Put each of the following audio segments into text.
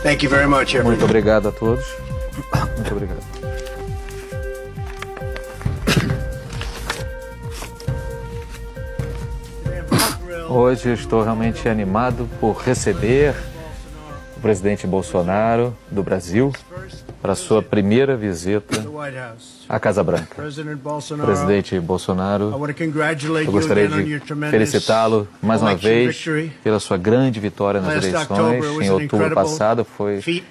Thank you very much, everyone. Muito obrigado a todos. Muito obrigado. Hoje estou realmente animado por receber o presidente Bolsonaro do Brasil para a sua primeira visita à Casa Branca. Presidente Bolsonaro, eu gostaria de felicitá-lo mais uma vez pela sua grande vitória nas eleições em outubro passado. Foi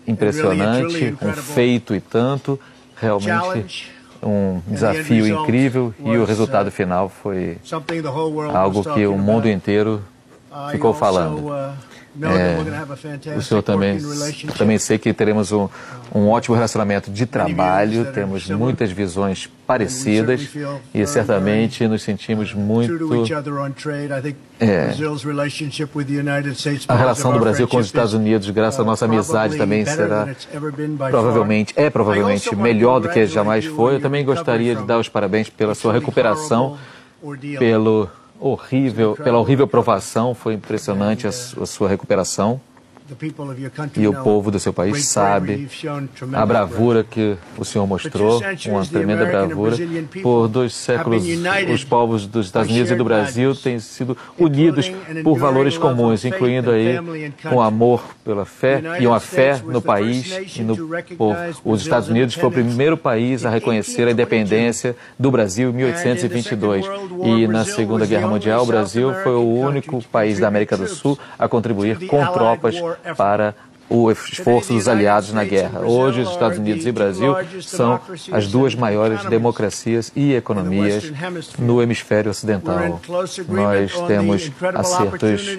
impressionante, um feito e tanto, realmente um desafio incrível, e o resultado final foi algo que o mundo inteiro ficou falando. O senhor também sei que teremos um ótimo relacionamento de trabalho, temos muitas visões parecidas e certamente nos sentimos muito... A relação do Brasil com os Estados Unidos, graças à nossa amizade, também será provavelmente melhor do que jamais foi. Eu também gostaria de dar os parabéns pela sua recuperação, pela horrível provação. Foi impressionante a sua recuperação. E o povo do seu país sabe a bravura que o senhor mostrou, uma tremenda bravura. Por 2 séculos, os povos dos Estados Unidos e do Brasil têm sido unidos por valores comuns, incluindo aí um amor pela fé e uma fé no país e no povo. Os Estados Unidos foi o primeiro país a reconhecer a independência do Brasil em 1822. E na Segunda Guerra Mundial, o Brasil foi o único país da América do Sul a contribuir com tropas para o esforço dos aliados na guerra. Hoje, os Estados Unidos e o Brasil são as 2 maiores democracias e economias no hemisfério ocidental. Nós temos acertos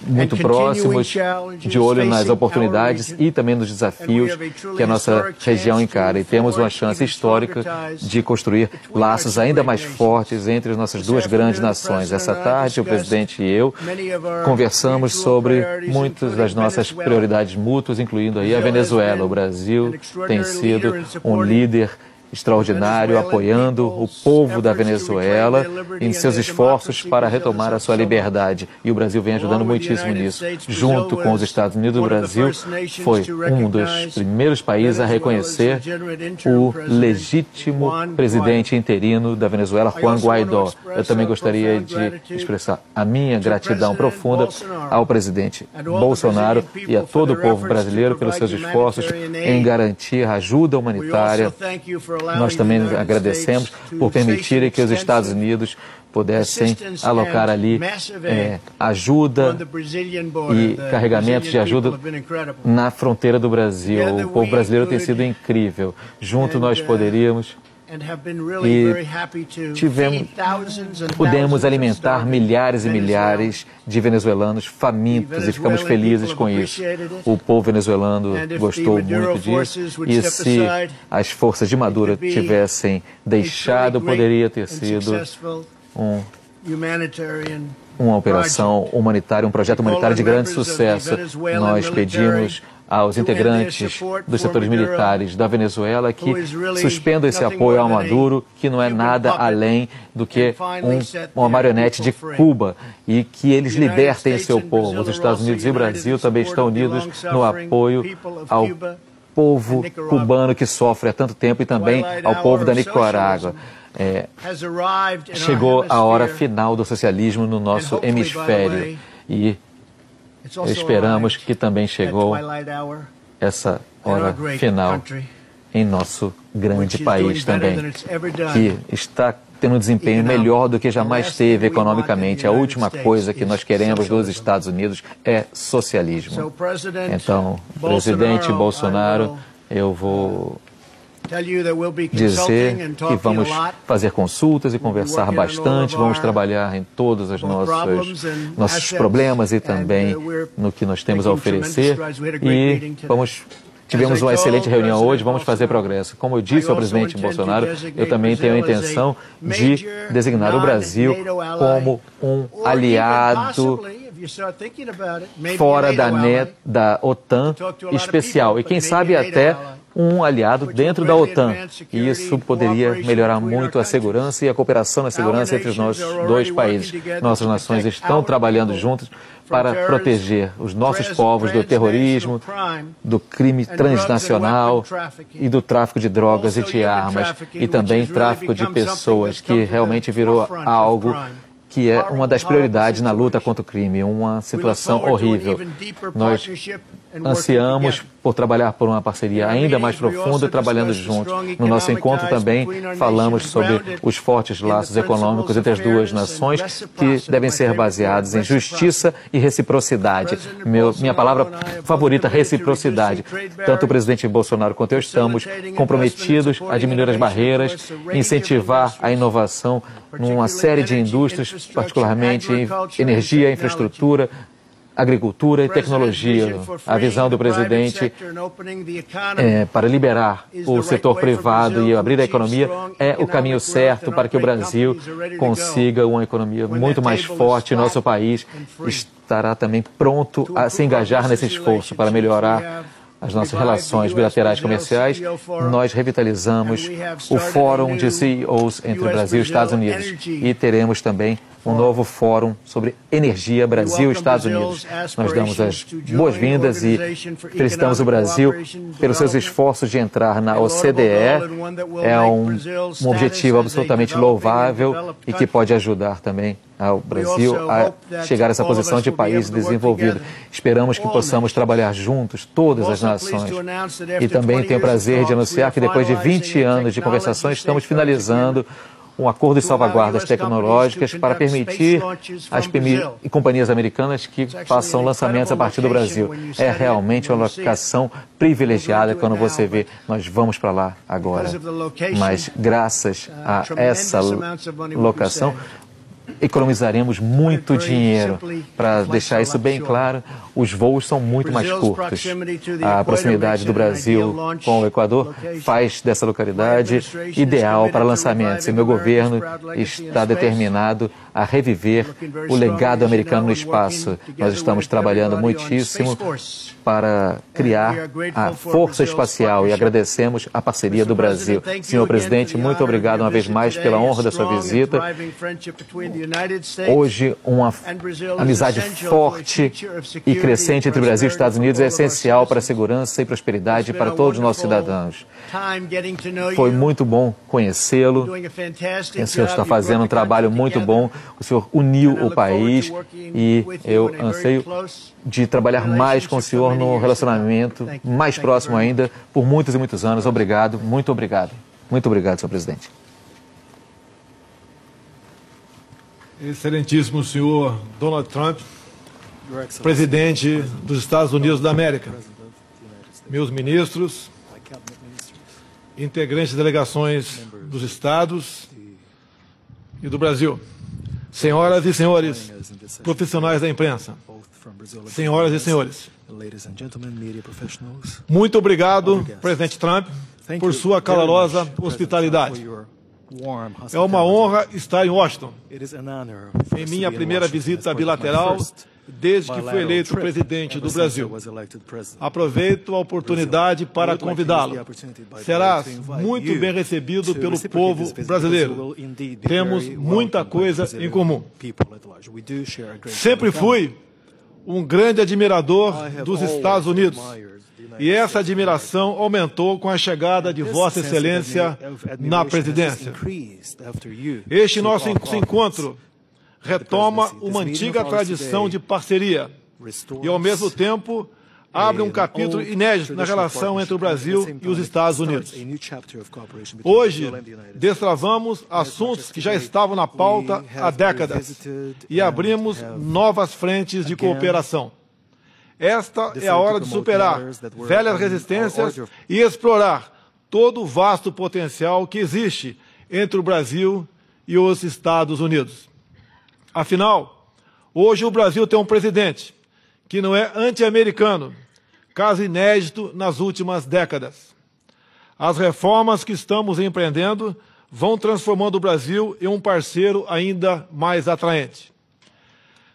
muito próximos, de olho nas oportunidades e também nos desafios que a nossa região encara. E temos uma chance histórica de construir laços ainda mais fortes entre as nossas 2 grandes nações. Essa tarde, o presidente e eu conversamos sobre muitas das nossas prioridades mútuas, incluindo aí a Venezuela. O Brasil tem sido um líder extraordinário, apoiando o povo da Venezuela em seus esforços para retomar a sua liberdade. E o Brasil vem ajudando muitíssimo nisso. Junto com os Estados Unidos, o Brasil foi um dos primeiros países a reconhecer o legítimo presidente interino da Venezuela, Juan Guaidó. Eu também gostaria de expressar a minha gratidão profunda ao presidente Bolsonaro e a todo o povo brasileiro pelos seus esforços em garantir a ajuda humanitária. Nós também agradecemos por permitirem que os Estados Unidos pudessem alocar ali ajuda e carregamentos de ajuda na fronteira do Brasil. O povo brasileiro tem sido incrível. Junto nós poderíamos pudemos alimentar milhares e milhares de venezuelanos famintos e ficamos felizes com isso. O povo venezuelano gostou muito disso, e se as forças de Maduro tivessem deixado, poderia ter sido uma operação humanitária, um projeto humanitário de grande sucesso. Nós pedimos aos integrantes dos setores militares da Venezuela que suspendam esse apoio ao Maduro, que não é nada além do que uma marionete de Cuba, e que eles libertem seu povo. Os Estados Unidos e o Brasil também estão unidos no apoio ao povo cubano que sofre há tanto tempo, e também ao povo da Nicarágua. Chegou a hora final do socialismo no nosso hemisfério, e esperamos que também chegou essa hora final em nosso grande país também, que está tendo um desempenho melhor do que jamais teve economicamente. A última coisa que nós queremos dos Estados Unidos é socialismo. Então, presidente Bolsonaro, eu vou dizer que vamos fazer consultas e conversar bastante, vamos trabalhar em todos os nossos problemas e também no que nós temos a oferecer, e tivemos uma excelente reunião hoje, vamos fazer progresso. Como eu disse ao presidente Bolsonaro, eu também tenho a intenção de designar o Brasil como um aliado fora da OTAN especial, e quem sabe até um aliado dentro da OTAN. E isso poderia melhorar muito a segurança e a cooperação na segurança entre os nossos 2 países. Nossas nações estão trabalhando juntas para proteger os nossos povos do terrorismo, do crime transnacional e do tráfico de drogas e de armas, e também tráfico de pessoas, que realmente virou algo que é uma das prioridades na luta contra o crime, uma situação horrível. Nós ansiamos por trabalhar por uma parceria ainda mais profunda, trabalhando juntos. No nosso encontro também falamos sobre os fortes laços econômicos entre as duas nações, que devem ser baseados em justiça e reciprocidade. Minha palavra favorita, reciprocidade. Tanto o presidente Bolsonaro quanto eu estamos comprometidos a diminuir as barreiras, incentivar a inovação numa série de indústrias, particularmente em energia, infraestrutura, agricultura e tecnologia. A visão do presidente para liberar o setor privado e abrir a economia é o caminho certo para que o Brasil consiga uma economia muito mais forte. Nosso país estará também pronto a se engajar nesse esforço para melhorar as nossas relações bilaterais comerciais. Nós revitalizamos o Fórum de CEOs entre Brasil e Estados Unidos e teremos também um novo fórum sobre energia Brasil e Estados Unidos. Nós damos as boas-vindas e felicitamos o Brasil pelos seus esforços de entrar na OCDE. É um objetivo absolutamente louvável e que pode ajudar também ao Brasil a chegar a essa posição de país desenvolvido. Esperamos que possamos trabalhar juntos, todas as nações. E também tenho o prazer de anunciar que depois de 20 anos de conversações, estamos finalizando um acordo de salvaguardas tecnológicas para permitir às companhias americanas que façam lançamentos a partir do Brasil. É realmente uma locação privilegiada quando você vê, nós vamos para lá agora. Mas graças a essa locação, economizaremos muito dinheiro. Para deixar isso bem claro, os voos são muito mais curtos. A proximidade do Brasil com o Equador faz dessa localidade ideal para lançamentos. E meu governo está determinado a reviver o legado americano no espaço. Nós estamos trabalhando muitíssimo para criar a força espacial e agradecemos a parceria do Brasil. Senhor presidente, muito obrigado uma vez mais pela honra da sua visita. Hoje, uma amizade forte e crescente entre Brasil e Estados Unidos é essencial para a segurança e prosperidade para todos os nossos cidadãos. Foi muito bom conhecê-lo. O senhor está fazendo um trabalho muito bom. O senhor uniu o país e eu anseio de trabalhar mais com o senhor no relacionamento mais próximo ainda por muitos e muitos anos. Obrigado, muito obrigado. Muito obrigado, senhor presidente. Excelentíssimo senhor Donald Trump, presidente dos Estados Unidos da América, meus ministros, integrantes de delegações dos estados e do Brasil, senhoras e senhores, profissionais da imprensa, senhoras e senhores, muito obrigado, presidente Trump, por sua calorosa hospitalidade. É uma honra estar em Washington, em minha primeira visita bilateral desde que fui eleito presidente do Brasil. Aproveito a oportunidade para convidá-lo. Serás muito bem recebido pelo povo brasileiro. Temos muita coisa em comum. Sempre fui um grande admirador dos Estados Unidos. E essa admiração aumentou com a chegada de Vossa Excelência na presidência. Este nosso encontro retoma uma antiga tradição de parceria e, ao mesmo tempo, abre um capítulo inédito na relação entre o Brasil e os Estados Unidos. Hoje, destravamos assuntos que já estavam na pauta há décadas e abrimos novas frentes de cooperação. Esta é a hora de superar velhas resistências e explorar todo o vasto potencial que existe entre o Brasil e os Estados Unidos. Afinal, hoje o Brasil tem um presidente que não é anti-americano, caso inédito nas últimas décadas. As reformas que estamos empreendendo vão transformando o Brasil em um parceiro ainda mais atraente.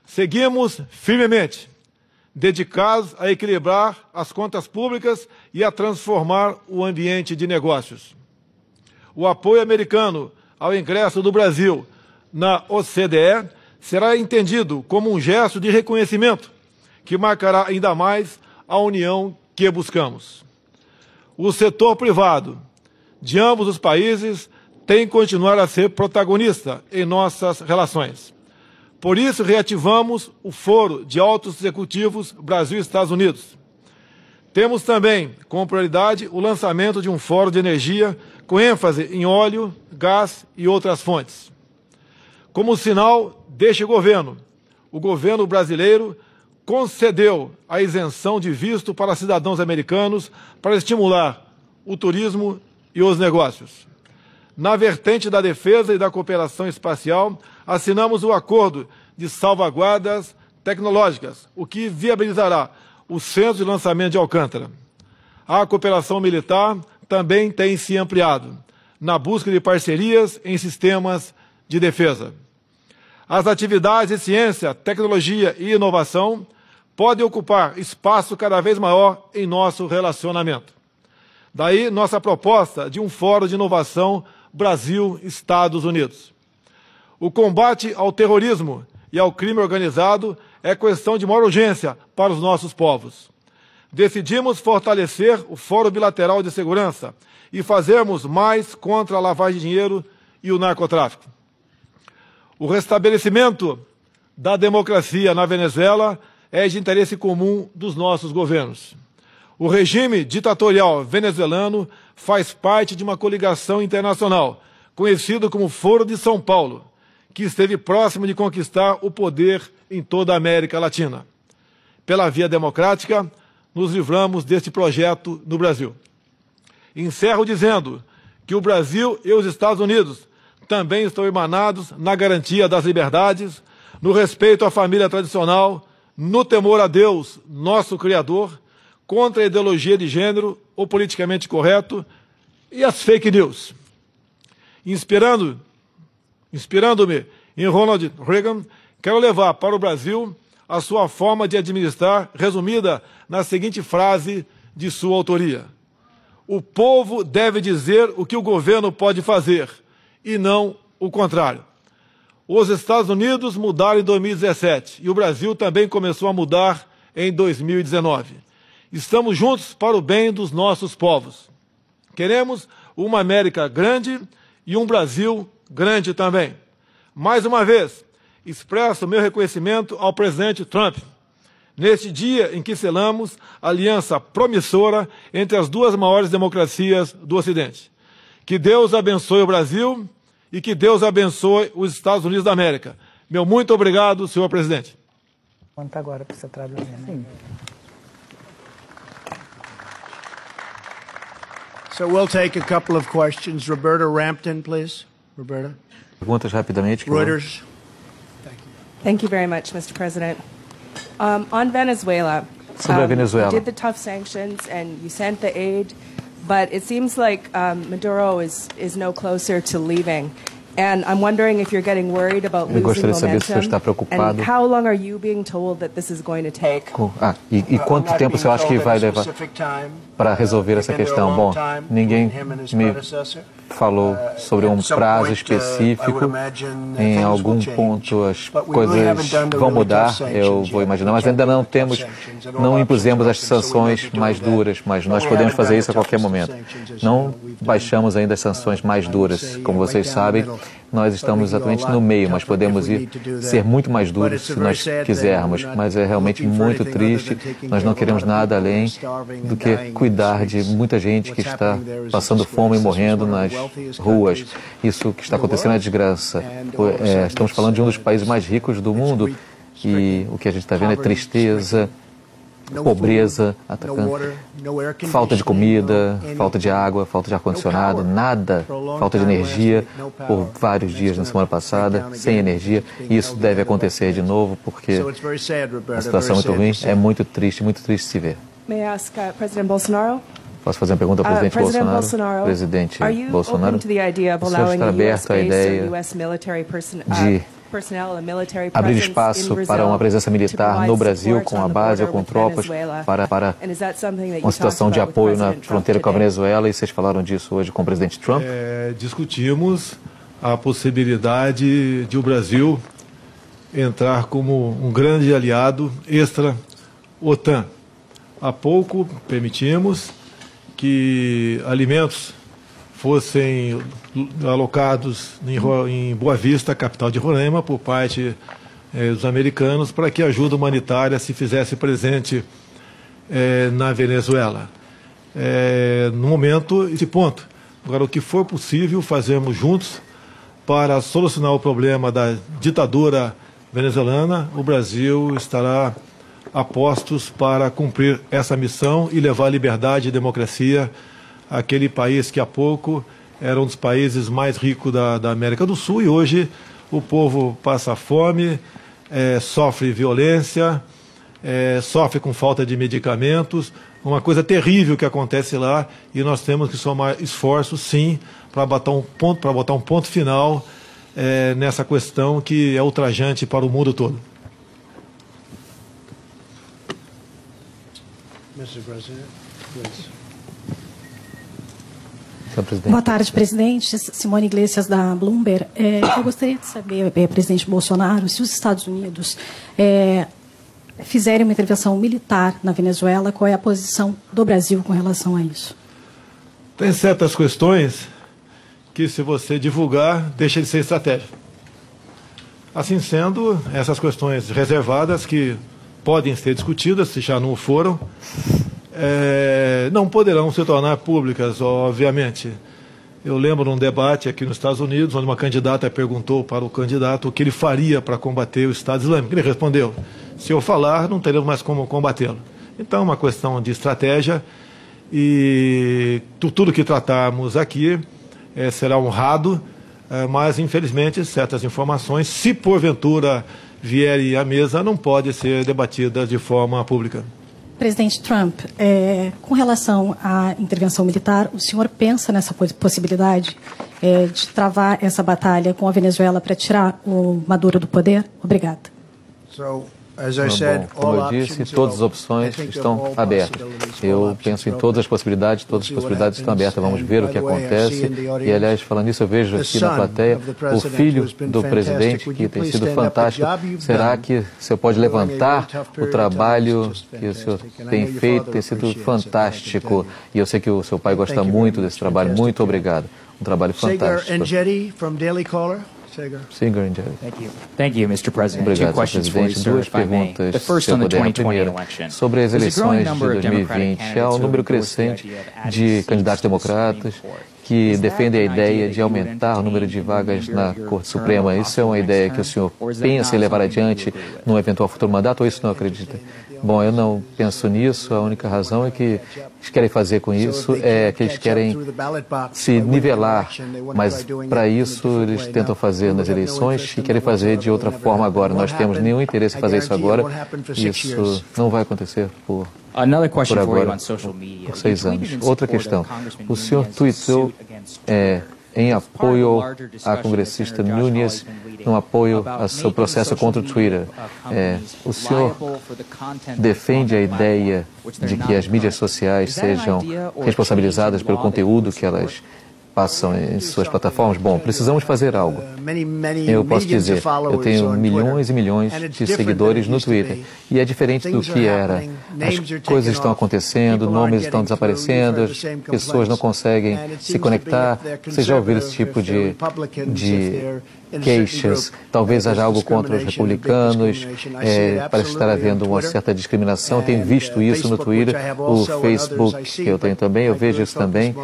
Seguimos firmemente dedicados a equilibrar as contas públicas e a transformar o ambiente de negócios. O apoio americano ao ingresso do Brasil na OCDE será entendido como um gesto de reconhecimento que marcará ainda mais a união que buscamos. O setor privado de ambos os países tem que continuar a ser protagonista em nossas relações. Por isso, reativamos o Foro de Altos Executivos Brasil e Estados Unidos. Temos também, como prioridade, o lançamento de um fórum de energia com ênfase em óleo, gás e outras fontes. Como sinal deste governo, o governo brasileiro concedeu a isenção de visto para cidadãos americanos para estimular o turismo e os negócios. Na vertente da defesa e da cooperação espacial, assinamos o acordo de salvaguardas tecnológicas, o que viabilizará o Centro de Lançamento de Alcântara. A cooperação militar também tem se ampliado, na busca de parcerias em sistemas de defesa. As atividades de ciência, tecnologia e inovação podem ocupar espaço cada vez maior em nosso relacionamento. Daí nossa proposta de um Fórum de Inovação Brasil-Estados Unidos. O combate ao terrorismo e ao crime organizado é questão de maior urgência para os nossos povos. Decidimos fortalecer o Fórum Bilateral de Segurança e fazermos mais contra a lavagem de dinheiro e o narcotráfico. O restabelecimento da democracia na Venezuela é de interesse comum dos nossos governos. O regime ditatorial venezuelano faz parte de uma coligação internacional, conhecido como Foro de São Paulo, que esteve próximo de conquistar o poder em toda a América Latina. Pela via democrática, nos livramos deste projeto no Brasil. Encerro dizendo que o Brasil e os Estados Unidos também estão irmanados na garantia das liberdades, no respeito à família tradicional, no temor a Deus, nosso Criador, contra a ideologia de gênero, o politicamente correto e as fake news. Inspirando-me em Ronald Reagan, quero levar para o Brasil a sua forma de administrar, resumida na seguinte frase de sua autoria: o povo deve dizer o que o governo pode fazer, e não o contrário. Os Estados Unidos mudaram em 2017 e o Brasil também começou a mudar em 2019. Estamos juntos para o bem dos nossos povos. Queremos uma América grande e um Brasil grande também. Mais uma vez, expresso meu reconhecimento ao presidente Trump, neste dia em que selamos a aliança promissora entre as duas maiores democracias do Ocidente. Que Deus abençoe o Brasil e que Deus abençoe os Estados Unidos da América. Meu muito obrigado, senhor presidente. Conta agora para você traduzir, né? Sim. So we'll take a couple of questions. Roberta Rampton, please. Roberta. Perguntas rapidamente. Reuters. Thank you very much, Mr. President. On Venezuela, Sobre a Venezuela. you did the tough sanctions and you sent the aid, but it seems like Maduro is no closer to leaving. And I'm wondering if you're getting worried about Eu losing gostaria de saber se você está momentum. preocupado. And how long are you being told that this is going to take? E quanto tempo você acha que vai levar para resolver essa questão? Bom, ninguém me falou sobre um prazo específico. Em algum ponto as coisas vão mudar, eu vou imaginar, mas ainda não impusemos as sanções mais duras, mas nós podemos fazer isso a qualquer momento. Não baixamos ainda as sanções mais duras. Como vocês sabem, nós estamos exatamente no meio, mas podemos ser muito mais duros se nós quisermos. Mas é realmente muito triste. Nós não queremos nada além do que cuidar de muita gente que está passando fome e morrendo nas ruas. Isso que está acontecendo é desgraça. Estamos falando de um dos países mais ricos do mundo e o que a gente está vendo é tristeza, pobreza, falta de comida, falta de água, falta de ar-condicionado, nada, falta de energia por vários dias na semana passada, sem energia. E isso deve acontecer de novo porque a situação é muito ruim, é muito triste se ver. May I ask President Bolsonaro? Posso fazer uma pergunta ao presidente Bolsonaro? Presidente Bolsonaro, o senhor está aberto à ideia de abrir espaço para uma presença militar no Brasil, com a base ou com tropas, para uma situação de apoio na fronteira com a Venezuela, e vocês falaram disso hoje com o presidente Trump? Discutimos a possibilidade de o Brasil entrar como um grande aliado extra-OTAN. Há pouco permitimos que alimentos fossem alocados em Boa Vista, capital de Roraima, por parte dos americanos, para que a ajuda humanitária se fizesse presente na Venezuela. No momento, esse ponto. Agora, o que for possível, fazemos juntos para solucionar o problema da ditadura venezuelana. O Brasil estará a postos para cumprir essa missão e levar liberdade e democracia àquele país que há pouco era um dos países mais ricos da América do Sul, e hoje o povo passa fome, sofre violência, sofre com falta de medicamentos, uma coisa terrível que acontece lá, e nós temos que somar esforços, sim, para botar um ponto final nessa questão que é ultrajante para o mundo todo. Mr. President, please. Boa tarde, presidente. Simone Iglesias, da Bloomberg. Eu gostaria de saber, presidente Bolsonaro, se os Estados Unidos fizerem uma intervenção militar na Venezuela, qual é a posição do Brasil com relação a isso? Tem certas questões que, se você divulgar, deixa de ser estratégia. Assim sendo, essas questões reservadas, que podem ser discutidas, se já não foram, não poderão se tornar públicas, obviamente. Eu lembro de um debate aqui nos Estados Unidos, onde uma candidata perguntou para o candidato o que ele faria para combater o Estado Islâmico. Ele respondeu: se eu falar, não teremos mais como combatê-lo. Então, é uma questão de estratégia, e tudo que tratarmos aqui será honrado, mas, infelizmente, certas informações, se porventura vierem à mesa, não podem ser debatidas de forma pública. Presidente Trump, com relação à intervenção militar, o senhor pensa nessa possibilidade de travar essa batalha com a Venezuela para tirar o Maduro do poder? Obrigada. Como eu disse, todas as opções estão abertas. Eu penso em todas as possibilidades estão abertas. Vamos ver o que acontece. E, aliás, falando nisso, eu vejo aqui na plateia o filho do presidente, que tem sido fantástico. Será que o senhor pode levantar o trabalho que o senhor tem feito? Tem sido fantástico. E eu sei que o seu pai gosta muito desse trabalho. Muito obrigado. Um trabalho fantástico. Singer and Jerry. Thank you, Mr. President. Obrigado, Two questions for you, presidente. sir, Duas if I may. perguntas, The first se eu on the puder. A 2020 primeira, election. sobre as eleições de 2020. Há um número crescente de candidatos democratas que defendem a ideia de aumentar o número de vagas na Corte Suprema. Isso é uma ideia que o senhor pensa em levar adiante num eventual futuro mandato, ou isso não acredita? Bom, eu não penso nisso. A única razão é que eles querem fazer com isso é que eles querem se nivelar, mas para isso eles tentam fazer nas eleições e querem fazer de outra forma agora. Nós temos nenhum interesse em fazer isso agora. Isso não vai acontecer por agora, por 6 anos. Outra questão. O senhor tweetou em apoio à congressista Nunes, no apoio ao seu processo contra o Twitter. O senhor defende a ideia de que as mídias sociais sejam responsabilizadas pelo conteúdo que elas passam em suas plataformas? Bom, precisamos fazer algo. Eu posso dizer, eu tenho milhões e milhões de seguidores no Twitter, e é diferente do que era. As coisas estão acontecendo, nomes estão desaparecendo, as pessoas não conseguem se conectar. Vocês já ouviram esse tipo de queixas? Talvez haja algo contra os republicanos, parece estar havendo uma certa discriminação. Tenho visto isso no Twitter, o Facebook, que eu tenho também, eu vejo isso também,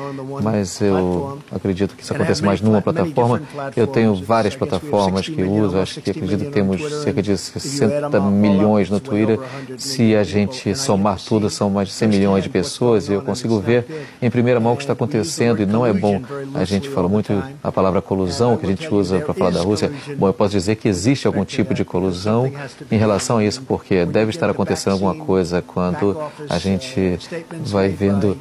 mas eu acredito que isso acontece mais numa plataforma. Eu tenho várias plataformas que uso, acredito que temos cerca de 60 milhões no Twitter. Se a gente somar tudo, são mais de 100 milhões de pessoas, e eu consigo ver em primeira mão o que está acontecendo, e não é bom. A gente fala muito a palavra colusão, que a gente usa para falar da Rússia. Bom, eu posso dizer que existe algum tipo de colusão em relação a isso, porque deve estar acontecendo alguma coisa quando a gente vai vendo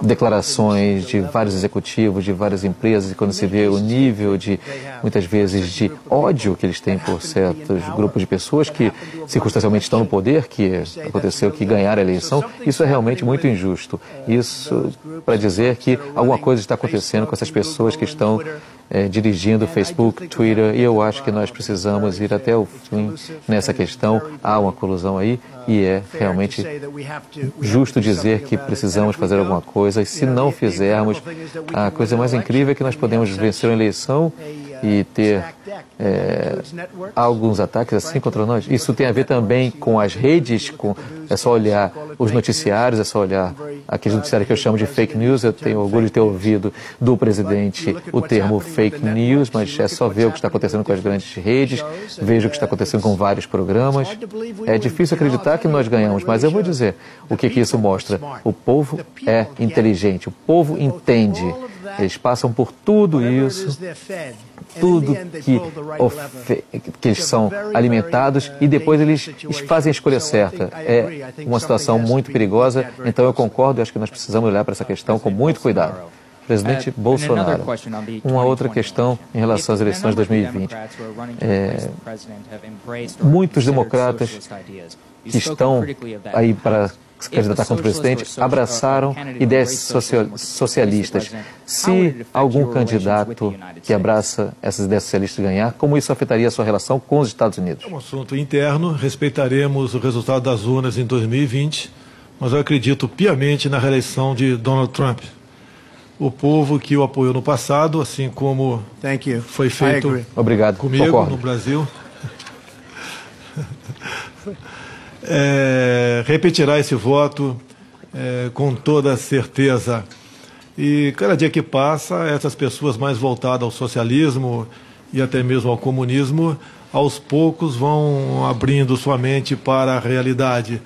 declarações de vários executivos, de várias empresas, e quando se vê o nível de, muitas vezes, de ódio que eles têm por certos grupos de pessoas que circunstancialmente estão no poder, que aconteceu que ganharam a eleição, isso é realmente muito injusto. Isso para dizer que alguma coisa está acontecendo com essas pessoas que estão dirigindo Facebook, Twitter, e eu acho que nós precisamos ir até o fim nessa questão. Há uma colisão aí e é realmente justo dizer que precisamos fazer alguma coisa, e se não fizermos, a coisa mais incrível é que nós podemos vencer uma eleição e ter alguns ataques assim contra nós. Isso tem a ver também com as redes, é só olhar os noticiários, é só olhar aqueles noticiários que eu chamo de fake news. Eu tenho orgulho de ter ouvido do presidente o termo fake news, mas é só ver o que está acontecendo com as grandes redes, veja o que está acontecendo com vários programas. É difícil acreditar que nós ganhamos, mas eu vou dizer o que isso mostra. O povo é inteligente, o povo entende. Eles passam por tudo isso, tudo que eles são alimentados, e depois eles fazem a escolha certa. É uma situação muito perigosa, então eu concordo e acho que nós precisamos olhar para essa questão com muito cuidado. Presidente Bolsonaro, uma outra questão em relação às eleições de 2020. Muitos democratas que estão aí para se candidatar contra o presidente abraçaram ideias socialistas. Se algum candidato que abraça essas ideias socialistas ganhar, como isso afetaria a sua relação com os Estados Unidos? É um assunto interno, respeitaremos o resultado das urnas em 2020, mas eu acredito piamente na reeleição de Donald Trump. O povo que o apoiou no passado, assim como foi feito comigo Concordo. no Brasil, repetirá esse voto com toda certeza. E cada dia que passa, essas pessoas mais voltadas ao socialismo e até mesmo ao comunismo, aos poucos vão abrindo sua mente para a realidade.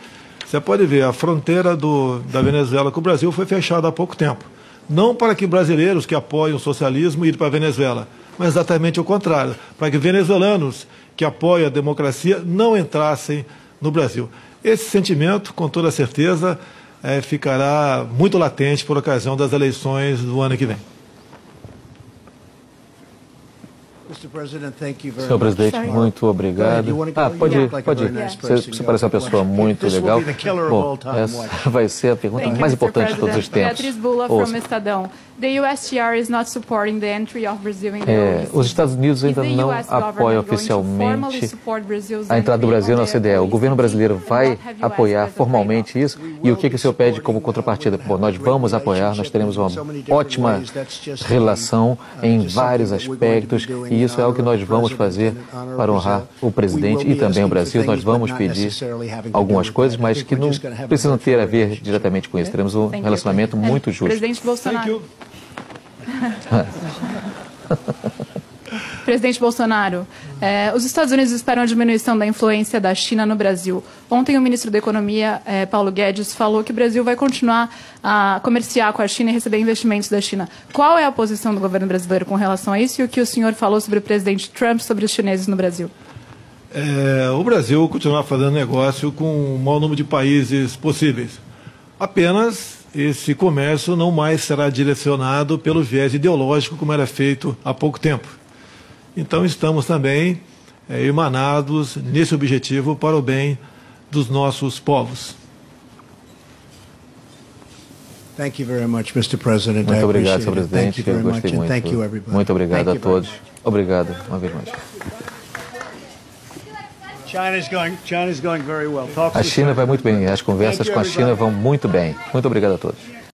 Você pode ver, a fronteira da Venezuela com o Brasil foi fechada há pouco tempo. Não para que brasileiros que apoiam o socialismo irem para a Venezuela, mas exatamente o contrário, para que venezuelanos que apoiam a democracia não entrassem no Brasil. Esse sentimento, com toda certeza, ficará muito latente por ocasião das eleições do ano que vem. Senhor presidente, muito obrigado. Pode ir. Você parece uma pessoa muito legal. Bom, essa vai ser a pergunta mais importante de todos os tempos. Beatriz Bula, from Estadão. The USTR is not supporting the entry of Brazil in the OECD. Os Estados Unidos ainda não apoiam oficialmente a entrada do Brasil na OCDE. O governo brasileiro vai apoiar formalmente isso. E o que o senhor pede como contrapartida? Bom, nós vamos apoiar, nós teremos uma ótima relação em vários aspectos, e isso é o que nós vamos fazer para honrar o presidente e também o Brasil. Nós vamos pedir algumas coisas, mas que não precisam ter a ver diretamente com isso. Teremos um relacionamento muito justo. Presidente Bolsonaro. Presidente Bolsonaro, os Estados Unidos esperam a diminuição da influência da China no Brasil. Ontem o ministro da Economia, Paulo Guedes, falou que o Brasil vai continuar a comerciar com a China e receber investimentos da China. Qual é a posição do governo brasileiro com relação a isso, e o que o senhor falou sobre o presidente Trump sobre os chineses no Brasil? O Brasil continuará fazendo negócio com o maior número de países possíveis. Apenas esse comércio não mais será direcionado pelo viés ideológico como era feito há pouco tempo. Então estamos também emanados nesse objetivo para o bem dos nossos povos. Muito obrigado, senhor presidente. Eu gostei muito. Muito obrigado a todos. Obrigado uma vez mais. A China vai muito bem. As conversas com a China vão muito bem. Muito obrigado a todos.